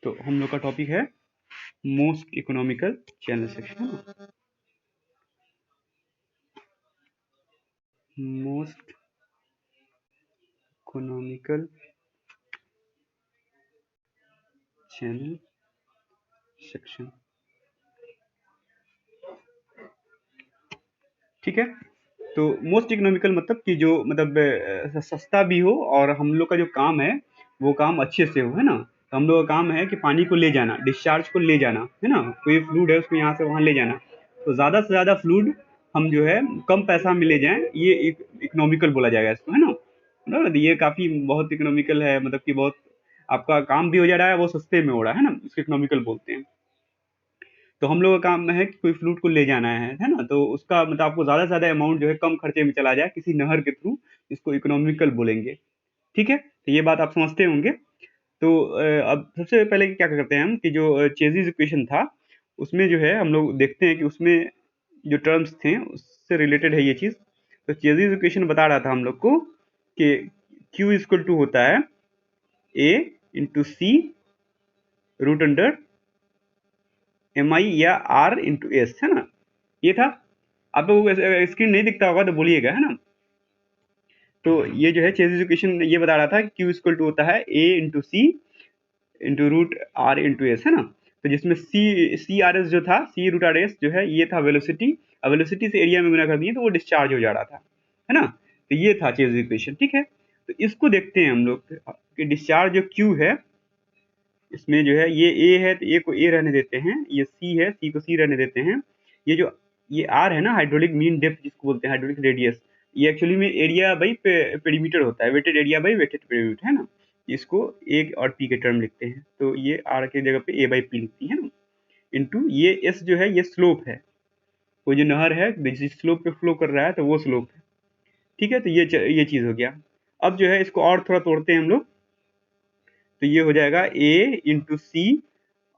तो हम लोग का टॉपिक है मोस्ट इकोनॉमिकल चैनल सेक्शन, है ना। मोस्ट इकोनॉमिकल चैनल सेक्शन, ठीक है। तो मोस्ट इकोनॉमिकल मतलब कि जो मतलब सस्ता भी हो और हम लोग का जो काम है वो काम अच्छे से हो, है ना। तो हम लोग का काम है कि पानी को ले जाना, डिस्चार्ज को ले जाना, है ना। कोई फ्लूइड है उसको यहाँ से वहाँ ले जाना। तो ज़्यादा से ज़्यादा फ्लूइड हम जो है कम पैसा में ले जाएं, ये इकोनॉमिकल बोला जाएगा इसको, है ना। मतलब ये काफ़ी बहुत इकोनॉमिकल है, मतलब कि बहुत आपका काम भी हो जा रहा है, वो सस्ते में हो रहा है ना, इसको इकोनॉमिकल बोलते हैं। तो हम लोग का काम है कि कोई फ्लूट को ले जाना है ना। तो उसका मतलब आपको ज़्यादा से ज़्यादा अमाउंट जो है कम खर्चे में चला जाए किसी नहर के थ्रू, इसको इकोनॉमिकल बोलेंगे, ठीक है। तो ये बात आप समझते होंगे। तो अब सबसे पहले क्या करते हैं हम कि जो चेजिस इक्वेशन था उसमें जो है हम लोग देखते हैं कि उसमें जो टर्म्स थे उससे रिलेटेड है ये चीज़। तो चेजिस इक्वेशन बता रहा था हम लोग को कि Q इक्वल टू होता है A into C root under MI या R इंटू एस, है ना। ये था। आपको स्क्रीन नहीं दिखता होगा तो बोलिएगा, है ना। तो ये जो है चेज इक्वेशन ये बता रहा था कि Q इक्वल टू होता है A into C into root R into S, है ना। तो जिसमें सी आर एस जो था, सी रूट आर एस जो है ये था वेलोसिटी। अब वेलोसिटी से एरिया में गुना कर दिए तो वो डिस्चार्ज हो जा रहा था, है ना। तो ये था चेज इक्वेशन, ठीक है। तो इसको देखते हैं हम लोग कि डिस्चार्ज जो Q है इसमें जो है ये ए है तो ए को ए रहने देते हैं, ये सी है सी को सी रहने देते हैं। ये जो ये आर है ना, हाइड्रोलिक मीन डेप्थ जिसको बोलते हैं, हाइड्रोलिक रेडियस, ये एक्चुअली में एरिया बाई पेरीमीटर होता है, wetted area by wetted perimeter, है ना। इसको ए और पी के टर्म लिखते हैं, तो ये आर के जगह पे ए बाई पी लिखती है ना। इंटू ये एस जो है ये स्लोप है, वो जो नहर है जिस स्लोप पे फ्लो कर रहा है तो वो स्लोप है, ठीक है। तो ये चीज हो गया। अब जो है इसको और थोड़ा तोड़ते हैं हम लोग। तो ये हो जाएगा ए इंटू सी।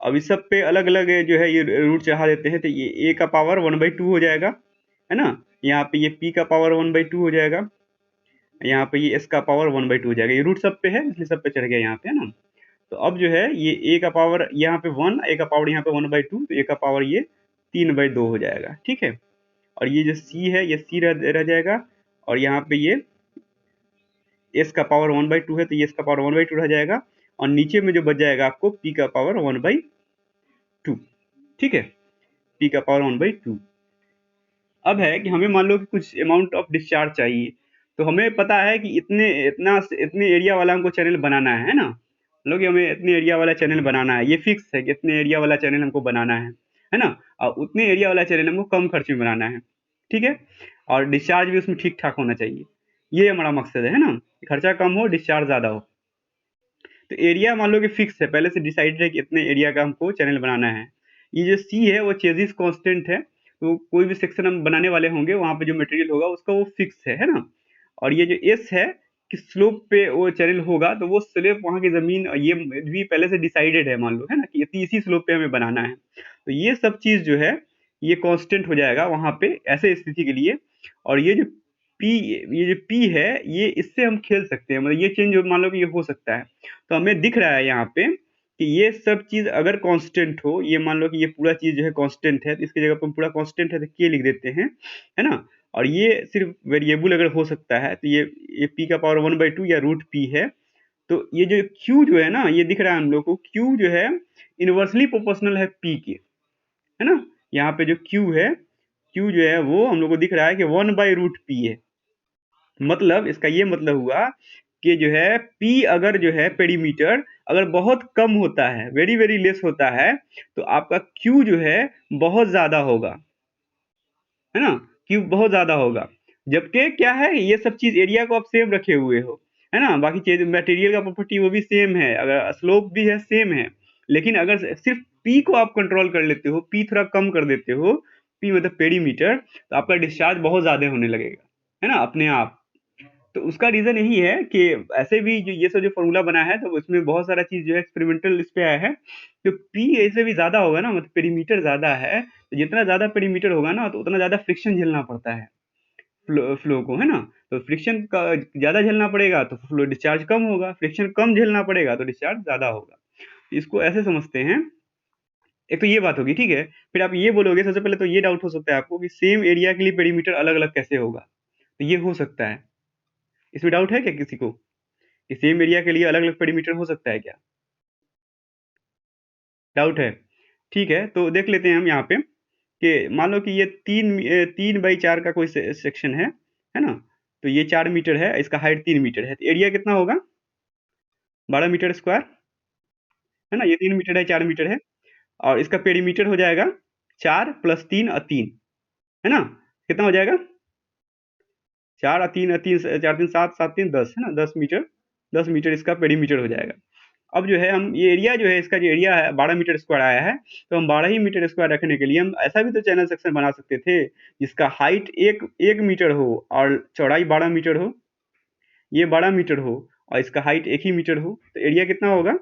अब इस सब पे अलग अलग जो है ये रूट चढ़ा देते हैं, तो ये ए का पावर 1/2 हो जाएगा, है ना। यहाँ पे ये पी का पावर 1/2 हो जाएगा, यहाँ पे ये एस का पावर 1/2 हो जाएगा। ये रूट सब पे है इसलिए सब पे चढ़ गया यहाँ पे, है ना। तो अब जो है ये ए का पावर यहाँ पे 1, ए का पावर यहाँ पे 1/2, तो ए का पावर ये 3/2 हो जाएगा, ठीक है। और ये जो सी है ये सी रह जाएगा, और यहाँ पे ये एस का पावर 1/2 है तो ये एस का पावर 1/2 रह जाएगा, और नीचे में जो बच जाएगा आपको पी का पावर 1/2, ठीक है। पी का पावर 1/2। अब है कि हमें मान लो कि कुछ अमाउंट ऑफ डिस्चार्ज चाहिए, तो हमें पता है कि इतने एरिया वाला हमको चैनल बनाना है ना। मतलब कि हमें इतने एरिया वाला चैनल बनाना है, ये फिक्स है कि इतने एरिया वाला चैनल हमको बनाना है ना। और उतने एरिया वाला चैनल हमको कम खर्च में बनाना है, ठीक है। और डिस्चार्ज भी उसमें ठीक ठाक होना चाहिए, ये हमारा मकसद है ना। खर्चा कम हो, डिस्चार्ज ज़्यादा हो। तो एरिया मान लो कि फिक्स है, पहले से डिसाइडेड है कि इतने एरिया का हमको चैनल बनाना है। ये जो सी है वो चेजिस कांस्टेंट है, तो कोई भी सेक्शन हम बनाने वाले होंगे वहां पे जो मटेरियल होगा उसका वो फिक्स है ना। और ये जो एस है कि स्लोप पे वो चैनल होगा, तो वो स्लोप वहां की जमीन ये भी पहले से डिसाइडेड है, मान लो, है ना, कि इसी स्लोप पे हमें बनाना है। तो ये सब चीज जो है ये कांस्टेंट हो जाएगा वहां पे ऐसे स्थिति के लिए। और पी ये जो पी है ये इससे हम खेल सकते हैं, मतलब ये चेंज मान लो कि ये हो सकता है। तो हमें दिख रहा है यहाँ पे कि ये सब चीज अगर कांस्टेंट हो, ये मान लो कि ये पूरा चीज जो है कांस्टेंट है, तो इसकी जगह पर पूरा कांस्टेंट है तो के लिख देते हैं, है ना। और ये सिर्फ वेरिएबल अगर हो सकता है तो ये पी का पावर 1/2 या रूट पी है। तो ये जो क्यू जो है ना, ये दिख रहा है हम लोग को, क्यू जो है इनवर्सली प्रोपोर्शनल है पी के, है ना। यहाँ पे जो क्यू है, क्यू जो है वो हम लोग को दिख रहा है कि 1/√p है। मतलब इसका ये मतलब हुआ कि जो है P अगर जो है पेरीमीटर अगर बहुत कम होता है, वेरी वेरी लेस होता है, तो आपका Q जो है बहुत ज्यादा होगा, है ना। Q बहुत ज्यादा होगा। जबकि क्या है, ये सब चीज एरिया को आप सेम रखे हुए हो, है ना। बाकी चीज मटेरियल का प्रॉपर्टी वो भी सेम है, अगर स्लोप भी है सेम है। लेकिन अगर सिर्फ P को आप कंट्रोल कर लेते हो, P थोड़ा कम कर देते हो, P मतलब पेरीमीटर, तो आपका डिस्चार्ज बहुत ज्यादा होने लगेगा, है ना, अपने आप। तो उसका रीजन यही है कि ऐसे भी जो ये सब जो फॉर्मूला बना है तो उसमें बहुत सारा चीज जो है एक्सपेरिमेंटल इस पे आया है। तो पी ऐसे भी ज्यादा होगा ना, मतलब पेरीमीटर ज्यादा है, तो जितना ज्यादा पेरीमीटर होगा ना तो उतना ज्यादा फ्रिक्शन झेलना पड़ता है फ्लो को, है ना। तो फ्रिक्शन का ज्यादा झेलना पड़ेगा तो फ्लो डिस्चार्ज कम होगा, फ्रिक्शन कम झेलना पड़ेगा तो डिस्चार्ज ज्यादा होगा। इसको ऐसे समझते हैं। एक तो ये बात होगी, ठीक है। फिर आप ये बोलोगे, सबसे पहले तो ये डाउट हो सकता है आपको कि सेम एरिया के लिए पेरीमीटर अलग अलग कैसे होगा। तो ये हो सकता है, इसमें डाउट है क्या किसी को कि सेम एरिया के लिए अलग अलग पेरीमीटर हो सकता है क्या? डाउट है? ठीक है, तो देख लेते हैं हम यहाँ पे कि मान लो कि ये 3 बाई 4 का कोई सेक्शन है ना। तो ये 4 मीटर है, इसका हाइट 3 मीटर है, तो एरिया कितना होगा? 12 मीटर स्क्वायर, है ना। ये 3 मीटर है, 4 मीटर है, और इसका पेरीमीटर हो जाएगा 4 + 3 और 3, है ना। कितना हो जाएगा? 4 और 3 4 3 7 7 3 10, है ना। 10 मीटर, 10 मीटर इसका पेरीमीटर हो जाएगा। अब जो है हम ये एरिया जो है, इसका जो एरिया है 12 मीटर स्क्वायर आया है, तो हम 12 ही मीटर स्क्वायर रखने के लिए हम ऐसा भी तो चैनल सेक्शन बना सकते थे जिसका हाइट एक एक मीटर हो और चौड़ाई 12 मीटर हो। ये 12 मीटर हो और इसका हाइट 1 ही मीटर हो, तो एरिया कितना होगा?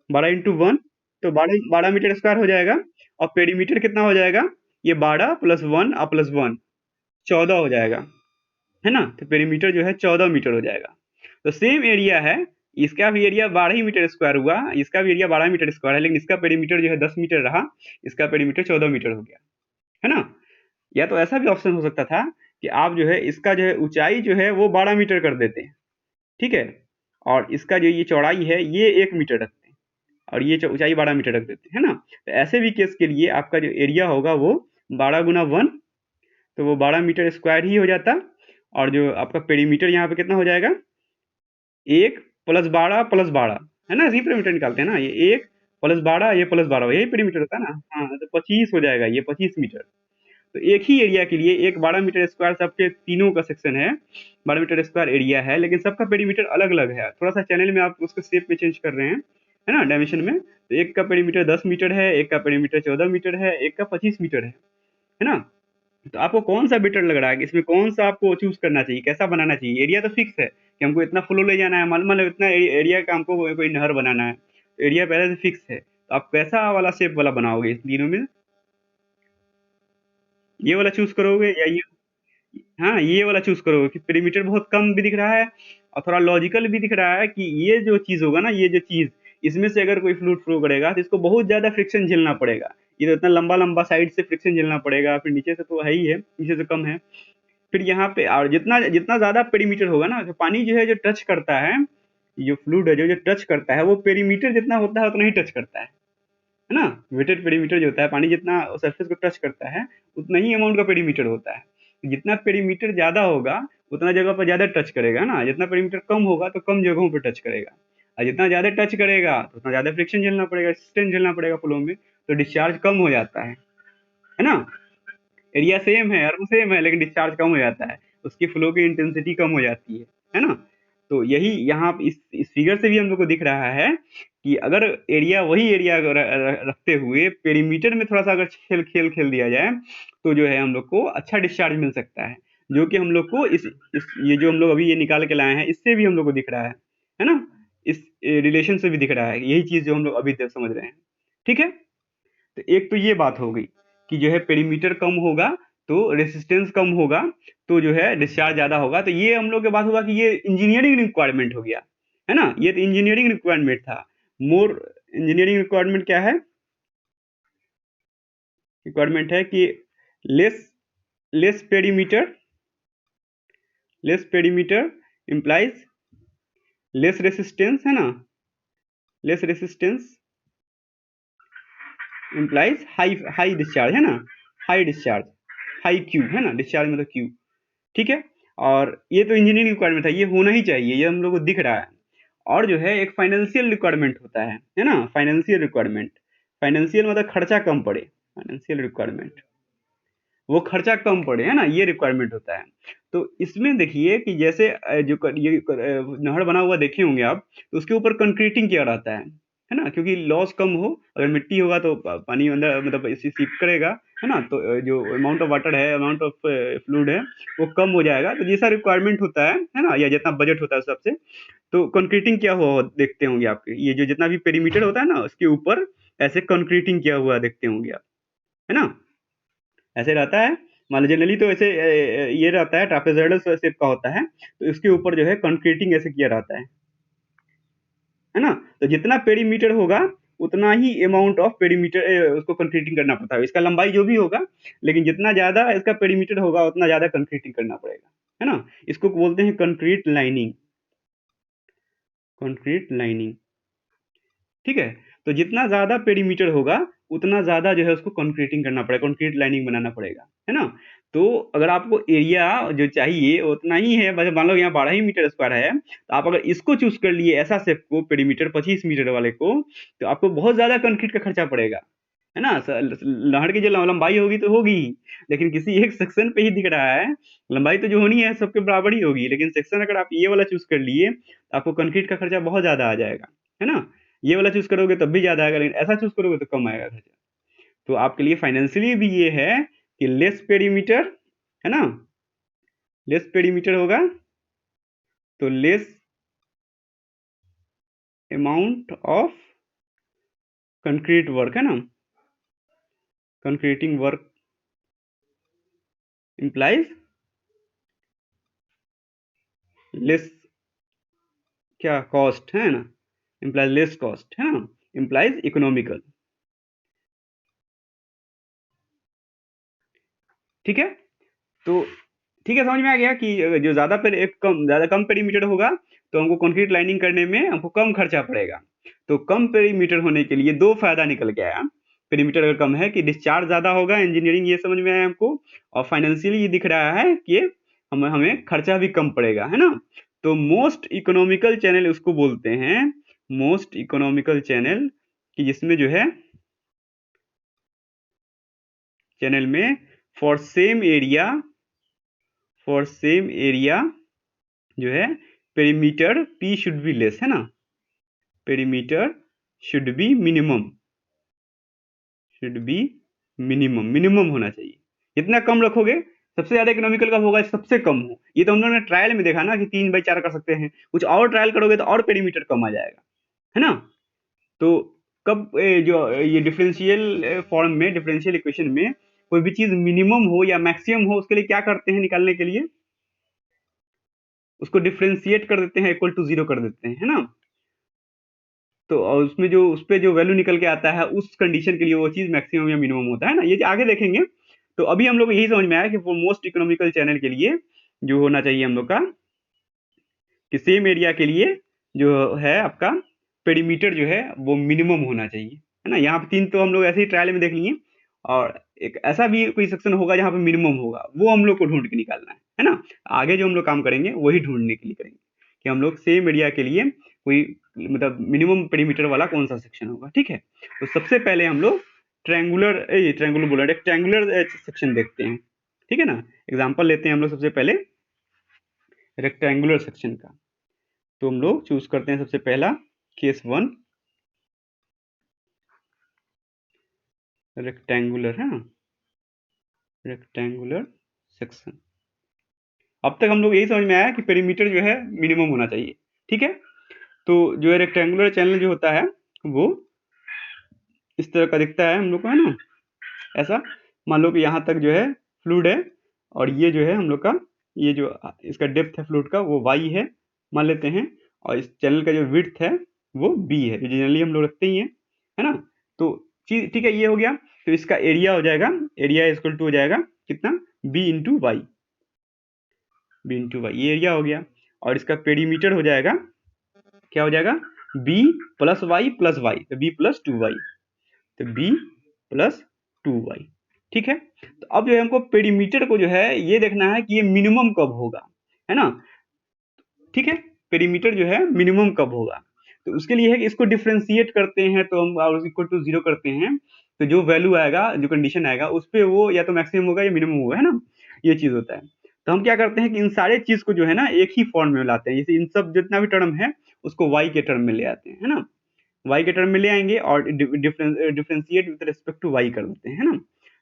12 × 1, तो 12 12 मीटर स्क्वायर हो जाएगा। और पेरीमीटर कितना हो जाएगा? ये 12 + 1 और +1 14 हो जाएगा, है ना। तो पेरीमीटर जो है 14 मीटर हो जाएगा। तो सेम एरिया है, इसका भी एरिया 12 ही मीटर स्क्वायर हुआ, इसका भी एरिया 12 मीटर स्क्वायर है, लेकिन इसका पेरीमीटर जो है 10 मीटर रहा, इसका पेरीमीटर 14 मीटर हो गया, है ना। या तो ऐसा भी ऑप्शन हो सकता था कि आप जो है इसका जो है ऊंचाई जो है वो 12 मीटर कर देते हैं, ठीक है। और इसका जो ये चौड़ाई है ये 1 मीटर रखते हैं, और ये ऊंचाई 12 मीटर रख देते हैं, है ना। तो ऐसे भी केस के लिए आपका जो एरिया होगा वो 12 × 1, तो वो 12 मीटर स्क्वायर ही हो जाता। और जो आपका पेरीमीटर यहाँ पे कितना हो जाएगा? 1 + 12 + 12, है ना। इसी पेरीमीटर निकालते हैं ना, ये 1 + 12, ये +12, यही पेरीमीटर होता है ना। हाँ, तो 25 हो जाएगा, ये 25 मीटर। तो एक ही एरिया के लिए एक 12 मीटर स्क्वायर, सबके तीनों का सेक्शन है, 12 मीटर स्क्वायर एरिया है, लेकिन सबका पेरीमीटर अलग अलग है। थोड़ा सा चैनल में आप उसको शेप में चेंज कर रहे हैं, है ना, डायमेंशन में। तो एक का पेरीमीटर 10 मीटर है, एक का पेरीमीटर 14 मीटर है, एक का 25 मीटर है ना। तो आपको कौन सा बेटर लग रहा है कि इसमें कौन सा आपको चूज करना चाहिए, कैसा बनाना चाहिए? एरिया तो फिक्स है कि हमको इतना फ्लो ले जाना है, मान लो इतना एरिया का हमको कोई नहर बनाना है, तो एरिया पहले से फिक्स है। तो आप कैसा वाला शेप वाला बनाओगे इन तीनों में? ये वाला चूज करोगे या ये? हाँ, ये वाला चूज करोगे कि पेरीमीटर बहुत कम भी दिख रहा है और थोड़ा लॉजिकल भी दिख रहा है कि ये जो चीज होगा ना, ये जो चीज, इसमें से अगर कोई फ्लूइड फ्लो करेगा तो इसको बहुत ज्यादा फ्रिक्शन झेलना पड़ेगा। ये तो इतना लंबा लंबा साइड से फ्रिक्शन झेलना पड़ेगा, फिर नीचे से तो है ही है, नीचे से कम है। फिर यहाँ पे और जितना जितना ज्यादा पेरीमीटर होगा ना, तो पानी जो है जो टच करता है, जो फ्लूइड है जो जो टच करता है, वो पेरीमीटर जितना होता है उतना ही टच करता है ना। वेटेड पेरीमीटर जो होता है, पानी जितना सरफेस को टच करता है उतना ही अमाउंट का पेरीमीटर होता है। जितना पेरीमीटर ज्यादा होगा उतना जगह पर ज्यादा टच करेगा ना, जितना पेरीमीटर कम होगा तो कम जगहों पर टच करेगा। और जितना ज्यादा टच करेगा तो उतना ज्यादा फ्रिक्शन झेलना पड़ेगा, रेजिस्टेंस झेलना पड़ेगा फ्लो में, तो डिस्चार्ज कम हो जाता है ना। एरिया सेम है, अर्व सेम है, लेकिन डिस्चार्ज कम हो जाता है, उसकी फ्लो की इंटेंसिटी कम हो जाती है ना। तो यही यहाँ इस फिगर से भी हम लोग को दिख रहा है कि अगर एरिया वही एरिया रखते हुए पेरीमीटर में थोड़ा सा अगर खेल खेल खेल दिया जाए तो जो है हम लोग को अच्छा डिस्चार्ज मिल सकता है, जो कि हम लोग को इस ये जो हम लोग अभी ये निकाल के लाए हैं इससे भी हम लोग को दिख रहा है ना। इस रिलेशन से भी दिख रहा है, यही चीज जो हम लोग अभी तक समझ रहे हैं, ठीक है। तो एक तो ये बात हो गई कि जो है पेरीमीटर कम होगा तो रेसिस्टेंस कम होगा, तो जो है डिस्चार्ज ज्यादा होगा। तो ये हम लोग के बात हुआ कि ये इंजीनियरिंग रिक्वायरमेंट हो गया, है ना। ये तो इंजीनियरिंग रिक्वायरमेंट था। मोर इंजीनियरिंग रिक्वायरमेंट क्या है? रिक्वायरमेंट है कि less less perimeter, less perimeter implies less resistance, है ना। Less resistance implies high high discharge, है ना। हाई डिस्चार्ज, हाई क्यू, है ना। डिस्चार्ज मतलब क्यू, ठीक है। और ये तो इंजीनियरिंग रिक्वायरमेंट है, ये होना ही चाहिए, ये हम लोग को दिख रहा है। और जो है एक फाइनेंशियल रिक्वायरमेंट होता है ना। फाइनेंशियल रिक्वायरमेंट, फाइनेंशियल मतलब खर्चा कम पड़े, फाइनेंशियल रिक्वायरमेंट, वो खर्चा कम पड़े, है ना, ये रिक्वायरमेंट होता है। तो इसमें देखिए कि जैसे नहर बना हुआ देखे होंगे आप, तो उसके ऊपर कंक्रीटिंग किया रहता है ना, क्योंकि लॉस कम हो। अगर मिट्टी होगा तो पानी अंदर मतलब इसी सीप करेगा, है ना। तो जो अमाउंट ऑफ वाटर है, अमाउंट ऑफ फ्लूइड है, वो कम हो जाएगा। तो जैसा रिक्वायरमेंट होता है ना, या जितना बजट होता है सबसे, तो कंक्रीटिंग किया हुआ देखते होंगे आपके, ये जो जितना भी पेरीमीटर होता है ना उसके ऊपर ऐसे कंक्रीटिंग किया हुआ देखते होंगे आप, है ना। ऐसे रहता है। मान लीजिए जनरली तो ऐसे ये रहता है, ट्रापेजोइडल शेप का होता है, तो इसके ऊपर जो है कंक्रीटिंग ऐसे किया रहता है। है ना। तो जितना पेरीमीटर होगा उतना ही अमाउंट ऑफ पेरीमीटर उसको कंक्रीटिंग करना पड़ता है, इसका लंबाई जो भी होगा, लेकिन जितना ज्यादा इसका पेरीमीटर होगा उतना ज्यादा कंक्रीटिंग करना पड़ेगा, है ना। इसको बोलते हैं कंक्रीट लाइनिंग, कंक्रीट लाइनिंग, ठीक है। तो जितना ज्यादा पेरीमीटर होगा उतना ज्यादा जो है उसको कंक्रीटिंग करना पड़ेगा, कंक्रीट लाइनिंग बनाना पड़ेगा, है ना। तो अगर आपको एरिया जो चाहिए उतना ही है, मतलब मान लो यहाँ 12 ही मीटर स्क्वायर है, तो आप अगर इसको चूज कर लिए ऐसा शेप को, पेरीमीटर 25 मीटर वाले को, तो आपको बहुत ज्यादा कंक्रीट का खर्चा पड़ेगा, है ना। नहर की जो लंबाई होगी तो होगी ही, लेकिन किसी एक सेक्शन पे ही दिख रहा है, लंबाई तो जो होनी है सबके बराबर ही होगी, लेकिन सेक्शन अगर आप ये वाला चूज कर लिए तो आपको कंक्रीट का खर्चा बहुत ज्यादा आ जाएगा, है ना। ये वाला चूज करोगे तब भी ज्यादा आएगा, लेकिन ऐसा चूज करोगे तो कम आएगा खर्चा। तो आपके लिए फाइनेंशियली भी ये है कि लेस पेरीमीटर, है ना, लेस पेरीमीटर होगा तो less amount of concrete work, है ना, कंक्रीटिंग वर्क इंप्लाइज लेस क्या कॉस्ट, है ना, इंप्लाइज लेस कॉस्ट, है ना, इंप्लाइज इकोनॉमिकल, ठीक है। तो ठीक है, समझ में आ गया कि जो ज्यादा कम पेरीमीटर होगा तो हमको कंक्रीट लाइनिंग करने में हमको कम खर्चा पड़ेगा। तो कम पेरीमीटर होने के लिए दो फायदा निकल के आया, पेरीमीटर अगर कम है कि डिस्चार्ज ज्यादा होगा, इंजीनियरिंग ये समझ में आया हमको, और फाइनेंशियली ये दिख रहा है कि हमें खर्चा भी कम पड़ेगा, है ना। तो मोस्ट इकोनॉमिकल चैनल उसको बोलते हैं, मोस्ट इकोनॉमिकल चैनल, कि जिसमें जो है चैनल में for same area, for same area जो है perimeter P should be less, है ना, perimeter should be minimum, should be minimum, minimum होना चाहिए। जितना कम रखोगे सबसे ज्यादा इकोनॉमिकल कब होगा, सबसे कम हो। ये तो हम लोगों ने ट्रायल में देखा ना कि 3/4 कर सकते हैं, कुछ और ट्रायल करोगे तो और पेरीमीटर कम आ जाएगा, है ना। तो कब जो ये डिफरेंशियल फॉर्म में, डिफरेंशियल इक्वेशन में कोई भी चीज मिनिमम हो या मैक्सिमम हो, उसके लिए क्या करते हैं निकालने के लिए, उसको डिफरेंशिएट कर देते हैं, इक्वल टू 0 कर देते हैं, है ना। तो और उसमें जो उस पे जो वैल्यू निकल के आता है उस कंडीशन के लिए वो चीज मैक्सिमम या मिनिमम होता है ना, ये आगे देखेंगे। तो अभी हम लोग को यही समझ में आया कि वो मोस्ट इकोनॉमिकल चैनल के लिए जो होना चाहिए हम लोग का, कि सेम एरिया के लिए जो है आपका पेरीमीटर जो है वो मिनिमम होना चाहिए, है ना। यहाँ पे 3 तो हम लोग ऐसे ही ट्रायल में देख लिए, और एक ऐसा भी कोई सेक्शन होगा जहाँ पे मिनिमम होगा, वो हम लोग को ढूंढ के निकालना है ना। आगे जो हम लोग काम करेंगे वही ढूंढने के लिए करेंगे कि हम लोग सेम एरिया के लिए कोई मतलब मिनिमम पेरीमीटर वाला कौन सा सेक्शन होगा, ठीक है। तो सबसे पहले हम लोग ट्रैंगुलर बोला, रेक्टेंगुलर सेक्शन देखते हैं, ठीक है ना। एग्जाम्पल लेते हैं हम लोग सबसे पहले रेक्टेंगुलर सेक्शन का। तो हम लोग चूज करते हैं सबसे पहला केस 1, रेक्टेंगुलर, है ना, रेक्टेंगुलर सेक्शन। अब तक हम लोग यही समझ में आया कि पेरीमीटर जो है मिनिमम होना चाहिए, ठीक है। तो जो है रेक्टेंगुलर चैनल जो होता है वो इस तरह का दिखता है हम लोग को, है ना, ऐसा। मान लो कि यहाँ तक जो है फ्लूइड है, और ये जो है हम लोग का, ये जो इसका डेप्थ है फ्लूइड का वो y है मान लेते हैं, और इस चैनल का जो विड्थ है वो b है, जो जनरली हम लोग रखते ही हैं, है ना। तो चीज ठीक है, ये हो गया। तो इसका एरिया हो जाएगा, एरिया इक्वल टू हो जाएगा कितना, b into Y, B into Y, ये एरिया हो गया। और इसका पेरीमीटर हो जाएगा, क्या हो जाएगा, b plus Y plus Y, तो b प्लस 2y, तो b प्लस 2y, ठीक है। तो अब जो है हमको पेरीमीटर को जो है ये देखना है कि ये मिनिमम कब होगा, है ना, ठीक है। पेरीमीटर जो है मिनिमम कब होगा, तो उसके लिए है कि इसको डिफ्रेंशिएट करते हैं, तो हम इक्वल टू 0 करते हैं, तो जो वैल्यू आएगा, जो कंडीशन आएगा उस पे वो या तो मैक्सिमम होगा या मिनिमम होगा, है ना, ये चीज होता है। तो हम क्या करते हैं कि इन सारे चीज को जो है ना एक ही फॉर्म में लाते हैं, जैसे इन सब जितना भी टर्म है उसको y के टर्म में ले आते हैं, है ना, y के टर्म में ले आएंगे और differentiate with respect to y कर देते हैं, है ना।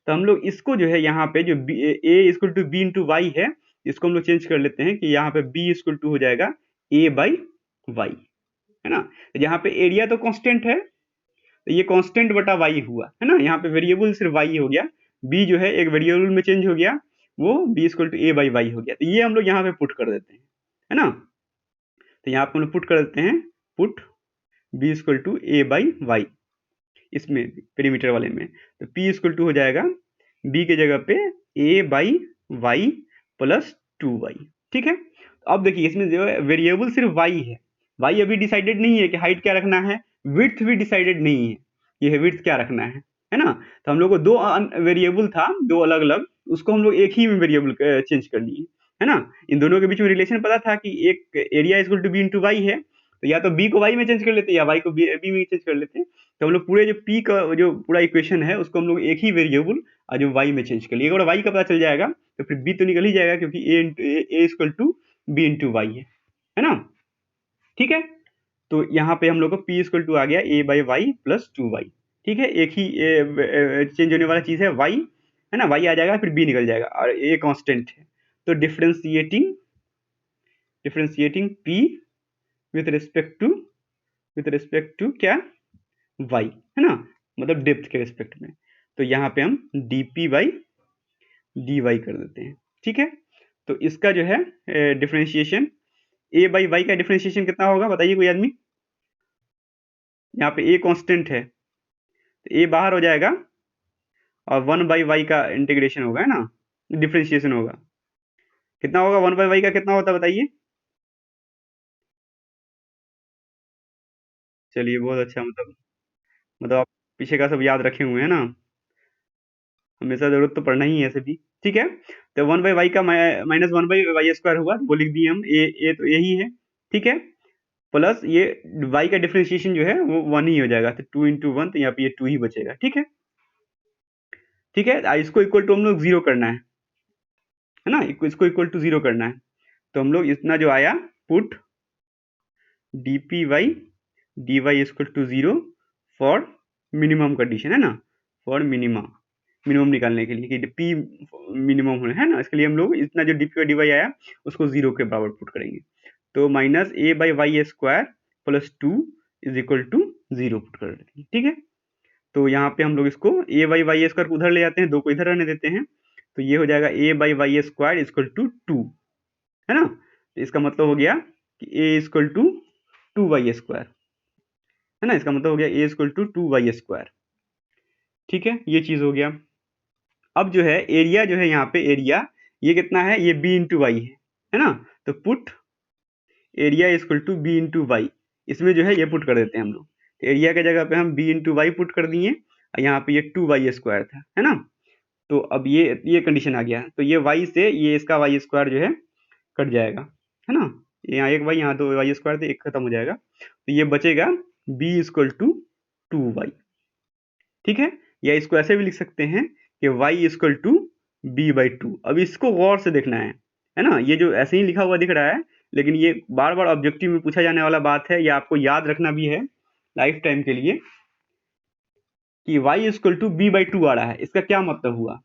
तो हम लोग इसको जो है यहाँ पे जो a equal to B into Y है, इसको हम लोग चेंज कर लेते हैं कि यहाँ पे b इक्वल टू हो जाएगा a बाई वाई, है ना। तो यहाँ पे एरिया तो कांस्टेंट है, तो ये कांस्टेंट बटा y हुआ, है ना। यहाँ पे वेरिएबल सिर्फ y हो गया, b जो है एक वेरिएबल में चेंज हो गया, वो b equal to a by Y हो गया। तो ये हम लोग यहाँ पे पुट कर देते हैं, है ना। तो यहाँ पे हम लोग पुट कर देते हैं, put B equal to A by Y, इसमें पेरीमीटर वाले में। तो पी इक्वल टू हो जाएगा बी के जगह पे ए बाई वाई प्लस 2y, ठीक है। अब देखिए इसमें जो है वेरिएबल सिर्फ y है, y अभी डिसाइडेड नहीं है कि हाइट क्या रखना है, विड्थ भी डिसाइडेड नहीं है, ये विड्थ क्या रखना है ना। तो हम लोग को दो वेरिएबल था, दो अलग अलग, उसको हम लोग एक ही में वेरिएबल चेंज कर लिए, है ना। इन दोनों के बीच में रिलेशन पता था कि एक area equal to B into Y है, तो या तो बी को वाई में चेंज कर लेते या वाई को बी में चेंज कर लेते। तो हम लोग पूरे जो पी का जो पूरा इक्वेशन है उसको हम लोग एक ही वेरिएबल और जो वाई में चेंज कर लिए, अगर वाई का पता चल जाएगा तो फिर बी तो निकल ही जाएगा, क्योंकि A equal to B into Y है ना, ठीक है। तो यहाँ पे हम लोग को पी इक्वल टू आ गया ए बाई वाई प्लस 2y, ठीक है। एक ही चेंज होने वाला चीज है y, है ना, y आ जाएगा फिर b निकल जाएगा और a कांस्टेंट है। तो differentiating p with respect to क्या, y, है ना, मतलब डेप्थ के रिस्पेक्ट में। तो यहाँ पे हम dp बाई dy कर देते हैं, ठीक है। तो इसका जो है डिफरेंशिएशन a बाई वाई का डिफरेंशिएशन कितना होगा बताइए कोई आदमी। यहाँ पे a कांस्टेंट है तो a बाहर हो जाएगा और 1 बाई वाई का इंटीग्रेशन होगा, है ना, डिफरेंशिएशन होगा। कितना होगा 1 बाई वाई का, कितना होता है बताइए। चलिए बहुत अच्छा, मतलब आप पीछे का सब याद रखे हुए हैं ना, हमेशा जरूरत तो पड़ना ही है ऐसे भी, ठीक है। तो 1 बाई वाई का माइनस 1 बाई वाई स्क्वायर हुआ, वो लिख दिए हम, ए तो यही है, ठीक है। प्लस ये y का डिफरेंशिएशन जो है वो 1 ही हो जाएगा, तो 2 इंटू 1, तो यहाँ पे ये 2 ही बचेगा, ठीक है, ठीक है। इसको इक्वल टू हम लोग 0 करना है ना, इसको इक्वल टू 0 करना है। तो हम लोग इतना जो आया, put dpy dy equal to 0 for minimum condition, है ना, फॉर मिनिमम निकालने के लिए कि p मिनिमम होना है ना, इसके लिए हम लोग इतना जो dpy dy आया उसको 0 के बराबर पुट करेंगे। तो minus A by Y square plus 2 is equal to 0 put कर देते हैं, ठीक है। तो यहाँ पे हम लोग इसको ए बाई वाई स्क्वायर को उधर ले जाते हैं, 2 को इधर रहने देते हैं, तो ये हो जाएगा A by Y square equal to 2, है ना। तो इसका मतलब हो गया कि ए इक्वल टू 2y स्क्वायर, है ना, इसका मतलब हो गया ए इक्वल टू 2y स्क्वायर, ठीक है, ये चीज हो गया। अब जो है एरिया, जो है यहाँ पे एरिया ये कितना है, ये b इंटू वाई है ना। तो put area equal to B into Y, इसमें जो है ये पुट कर देते हैं हम लोग। तो एरिया के जगह पे हम बी इंटू वाई पुट कर दिए और यहाँ पे ये 2y स्क्वायर था, है ना। तो अब ये कंडीशन आ गया, तो ये y से ये इसका वाई स्क्वायर जो है कट जाएगा, है ना। यहाँ एक वाई, यहाँ 2y स्क्वायर थे, एक खत्म हो जाएगा, तो ये बचेगा b इक्वल टू 2y, ठीक है। या इसको ऐसे भी लिख सकते हैं कि y equal to B by 2। अब इसको गौर से देखना है ना, ये जो ऐसे ही लिखा हुआ दिख रहा है, लेकिन ये बार बार ऑब्जेक्टिव में पूछा जाने वाला बात है, या आपको याद रखना भी है लाइफ टाइम के लिए कि y equal to B by 2 आ रहा है। इसका क्या मतलब हुआ,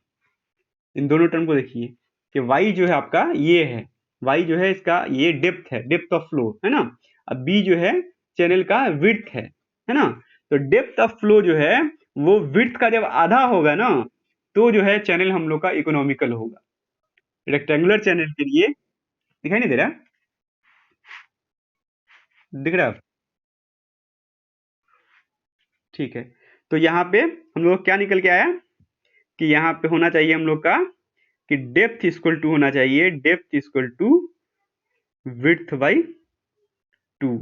इन दोनों टर्म को देखिए कि y जो है आपका ये है, y जो है इसका ये डेप्थ है, डेप्थ ऑफ फ्लो, है ना। अब b जो है चैनल का विड्थ है ना। तो डेप्थ ऑफ फ्लो जो है वो विड्थ का जब आधा होगा ना, तो जो है चैनल हम लोग का इकोनॉमिकल होगा। रेक्टेंगुलर चैनल के लिए दिखाई नहीं दे रहा, दिख रहा है, ठीक है। तो यहाँ पे हम लोग क्या निकल के आया कि यहाँ पे होना चाहिए हम लोग का कि डेप्थ इक्वल टू होना चाहिए, depth equal to width by 2,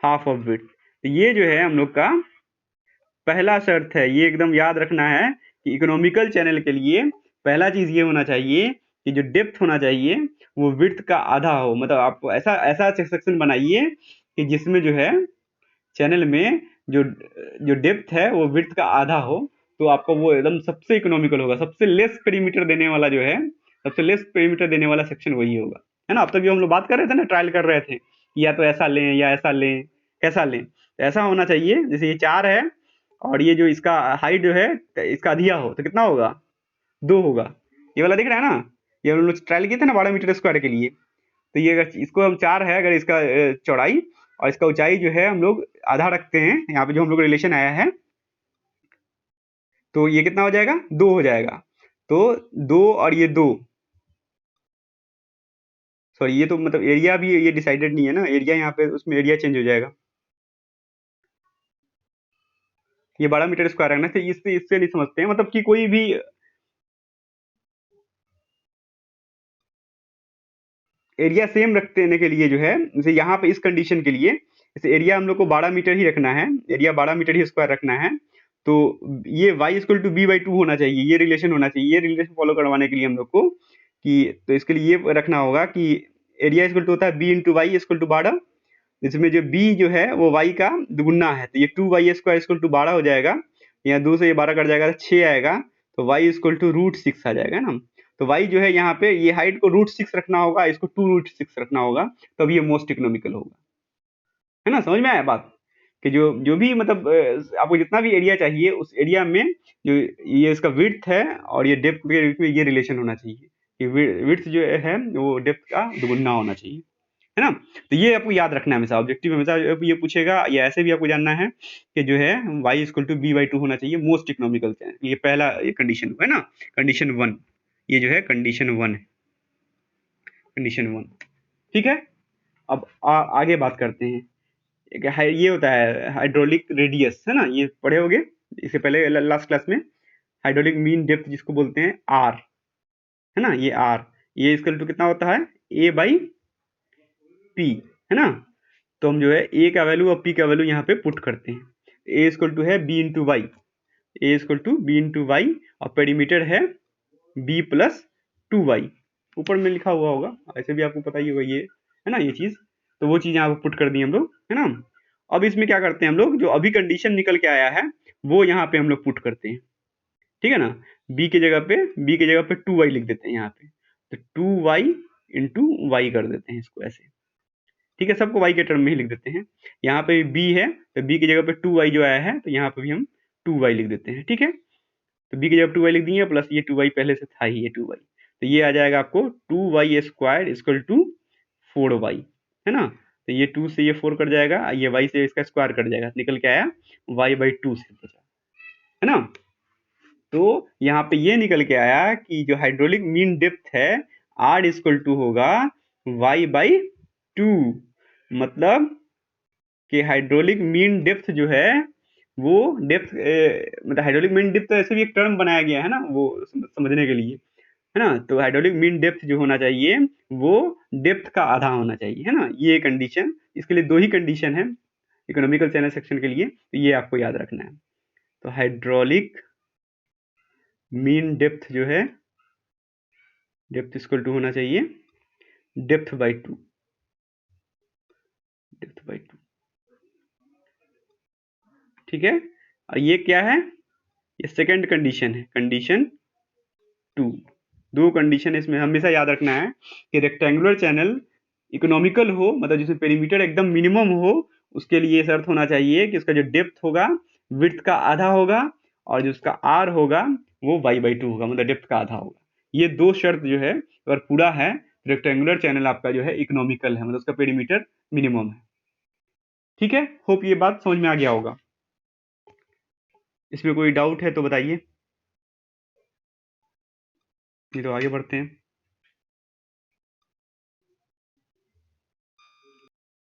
half of width. तो ये जो है हम लोग का पहला शर्त है, ये एकदम याद रखना है कि इकोनॉमिकल चैनल के लिए पहला चीज ये होना चाहिए कि जो डेप्थ होना चाहिए वो विड्थ का आधा हो। मतलब आप ऐसा ऐसा सेक्शन बनाइए कि जिसमें जो है चैनल में जो जो डेप्थ है वो विड्थ का आधा हो, तो आपका वो एकदम सबसे इकोनॉमिकल होगा। सबसे लेस पेरीमीटर देने वाला जो है, सबसे लेस पेरीमीटर देने वाला सेक्शन वही होगा, है ना। अब तक हम लोग बात कर रहे थे ना, ट्रायल कर रहे थे कि या तो ऐसा लें या ऐसा लें, कैसा लें। तो ऐसा होना चाहिए जैसे ये 4 है और ये जो इसका हाइट जो है इसका अधिया हो, तो कितना होगा, 2 होगा। ये वाला दिख रहा है ना, ये हम लोग ट्रायल किए थे ना 12 मीटर स्क्वायर के लिए। तो ये अगर इसको हम 4 है, अगर इसका चौड़ाई और इसका ऊंचाई जो है हम लोग आधा रखते हैं, यहाँ पे जो हम लोग रिलेशन आया है, तो ये कितना हो जाएगा, 2 हो जाएगा। तो 2 और ये 2, सॉरी ये तो मतलब एरिया भी ये डिसाइडेड नहीं है ना, एरिया यहाँ पे उसमें एरिया चेंज हो जाएगा। ये 12 मीटर स्क्वायर रखना है। तो इससे इससे नहीं समझते हैं, मतलब कि कोई भी एरिया सेम रखते रहने के लिए जो है, जैसे यहाँ पे इस कंडीशन के लिए, जैसे एरिया हम लोग को 12 मीटर ही रखना है, एरिया 12 मीटर ही स्क्वायर रखना है, तो ये y equal to B by two होना चाहिए, ये रिलेशन होना चाहिए। ये रिलेशन फॉलो करवाने के लिए हम लोग को कि, तो इसके लिए ये रखना होगा कि एरिया इक्वल टू होता है B into Y equal to 12, जिसमें जो b जो है वो y का दुगुना है, तो ये 2y स्क्वायर इक्वल टू 12 हो जाएगा। यहाँ 2 से ये 12 कट जाएगा तो 6 आएगा, तो y इक्वल टू √6 आ जाएगा ना। तो y जो है यहाँ पे, ये हाइट को √6 रखना होगा, इसको 2√6 रखना होगा, तब ये मोस्ट इकोनॉमिकल होगा। है ना, समझ में आया बात? कि जो जो भी मतलब आपको जितना भी एरिया चाहिए उस एरिया में जो ये इसका विड्थ है और ये डेप्थ के बीच में ये रिलेशन होना चाहिए कि विड्थ जो है वो डेप्थ का दुगुना होना चाहिए। है ना, तो ये आपको याद रखना है हमेशा, ऑब्जेक्टिव हमेशा ये पूछेगा, या ऐसे भी आपको जानना है कि जो है y equal to B by two होना चाहिए मोस्ट इकोनॉमिकल से। ये पहला ये कंडीशन है ना, कंडीशन 1, ये जो है कंडीशन 1 है, कंडीशन 1। ठीक है, अब आगे बात करते हैं। ये होता है हाइड्रोलिक रेडियस, है ना, ये पढ़े होगे इससे पहले लास्ट क्लास में। हाइड्रोलिक मीन डेप्थ जिसको बोलते हैं आर, है ना, ये आर, ये इक्वल टू कितना होता है ए बाई पी, है ना। तो हम जो है ए का वैल्यू और पी का वैल्यू यहाँ पे पुट करते हैं। ए इक्वल टू है B into Y, A equal to B into Y, और पेरीमीटर है बी प्लस 2y, ऊपर में लिखा हुआ होगा, ऐसे भी आपको पता ही होगा ये, है ना, ये चीज। तो वो चीज यहाँ पे पुट कर दी हम लोग, है ना। अब इसमें क्या करते हैं हम लोग, जो अभी कंडीशन निकल के आया है वो यहाँ पे हम लोग पुट करते हैं। ठीक है ना, b की जगह पे 2y लिख देते हैं यहाँ पे, तो 2y इंटू वाई कर देते हैं इसको ऐसे। ठीक है, सबको y के टर्म में ही लिख देते हैं। यहाँ पे b है तो b की जगह पे 2y जो आया है, तो यहाँ पे भी हम 2y लिख देते हैं। ठीक है, तो b की जगह 2y लिख दिए, प्लस ये 2y पहले से था ही, ये 2y, तो ये आ जाएगा आपको 2y square equal to 4y, है ना। तो ये 2 से ये 4 कट जाएगा, ये y से इसका स्क्वायर कट जाएगा, निकल के आया y बाई 2 से बचा, है ना। तो यहाँ पे ये निकल के आया कि जो हाइड्रोलिक मीन डेप्थ है r इक्वल टू होगा y बाई 2, मतलब कि हाइड्रोलिक मीन डेप्थ जो है वो डेप्थ मतलब हाइड्रोलिक मीन डेप्थ तो ऐसे भी एक टर्म बनाया गया है ना, वो समझने के लिए, है ना। तो हाइड्रोलिक मीन डेप्थ जो होना चाहिए वो डेप्थ का आधा होना चाहिए, है ना। ये कंडीशन, इसके लिए 2 ही कंडीशन है इकोनॉमिकल चैनल सेक्शन के लिए, तो ये आपको याद रखना है। तो हाइड्रोलिक मीन डेप्थ जो है, डेप्थ इक्वल टू होना चाहिए डेप्थ बाई 2, डेप्थ बाई 2। ठीक है, और ये क्या है, ये सेकंड कंडीशन है, कंडीशन 2। 2 कंडीशन इसमें हमेशा याद रखना है कि रेक्टेंगुलर चैनल इकोनॉमिकल हो, मतलब जिसमें पेरीमीटर एकदम मिनिमम हो, उसके लिए शर्त होना चाहिए कि उसका जो डेप्थ होगा विड्थ का आधा होगा, और जो उसका आर होगा वो y बाई 2 होगा, मतलब डेप्थ का आधा होगा। ये 2 शर्त जो है अगर पूरा है, रेक्टेंगुलर चैनल आपका जो है इकोनॉमिकल है, मतलब उसका पेरीमीटर मिनिमम है। ठीक है, होप ये बात समझ में आ गया होगा। इसमें कोई डाउट है तो बताइए, नहीं तो आगे बढ़ते हैं।